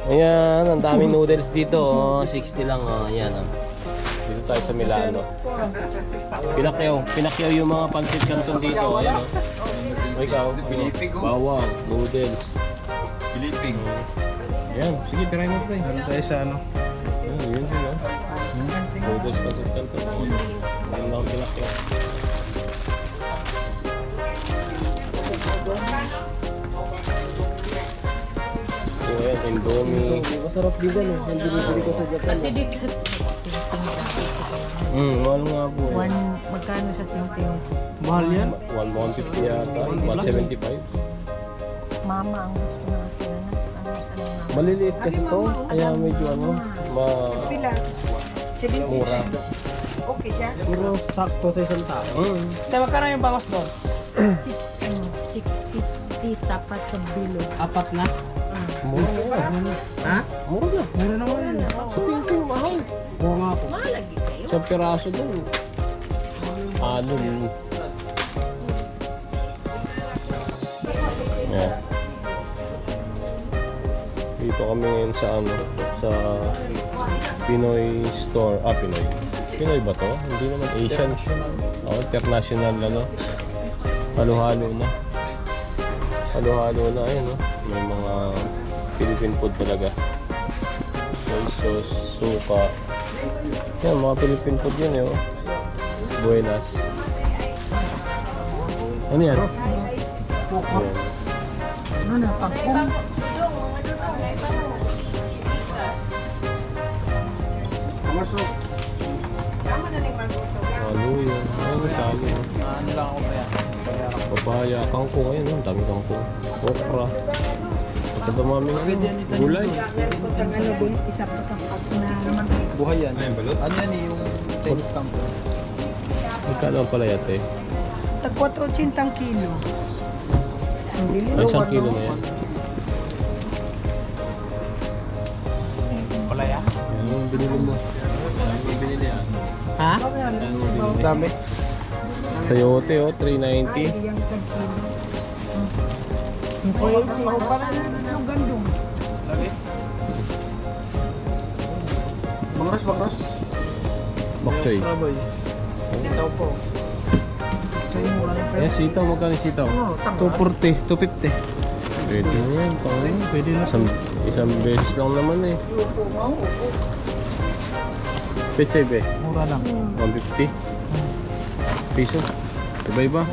Ayan, ang daming noodles dito. Oh. 60 lang. Oh. Ayan. Oh. Dito tayo sa Milano. Pinakyaw yung mga pancit canton dito. Ayan. Oh. Ikaw, bawang, noodles. Piliping. Ayan, sige, try mo pre. Ano tayo sa ano? Ayan, yun sila. Noodles, pancit canton. Ayan lang pinakyaw. So, ayan, Indomie. Masarap din yan eh. Ang binibili ko sa Japan. Kasi dito, Mahal nga po eh. magkano sa ting-ting? Mahal yan? 150 yata, 175. Mama ang gusto natin. Maliliit kasi to, kaya medyo ano, Pila? 70. mura. Okay siya? Puro sakto sa isang tao. Tayo, magkano yung bangos doon? 650 tapat sa bilo. Apat na? Mura na yan. Ha? Mura na. Mura naman yun. Sa tingting, mahal. Oo nga po. Malagi kayo. Isang piraso dun. Ano yun? Yeah. Dito kami ngayon sa ano, sa Pinoy store. Pinoy. Pinoy ba to? Hindi naman Asian. International ano. Halo-halo na. Halo-halo na. Ayun, no? May mga Philippine food talaga. Soy sauce, suka. Yan, mga Philippine food yun, eh. Buenas. Ano yan? Yan. Ano na, pangkong? Masok. Tama na yung margoso. Halo yun. Ayun, salo. Ano lang ako kaya? Papaya, kangkong. Ayun, ang dami kangkong. Okra. Ito ba maming gulay? Meron ko sa ano doon, isa pa kang na naman. Buhay yan. Ayun, balot? Ano yan yung Chinese campo? Magkano ang palayat eh? Tag 480 ang kilo. Ang dili. Ay, isang kilo na yan. Palaya? Yan yung binili mo. Ha? Dami. Sayote, oh, Ay, 390. yung isang kilo. Wait, ikaw pa na yung gandong. Lagi? Bangros. Bakchoy. Traboy. Ito po. Eh, sitaw, magkano yung sitaw? 240, 250. Pwede na yan, pang Pwede na. isang beses lang naman eh. Pechay be, Mura lang. 150 piso. Iba-iba.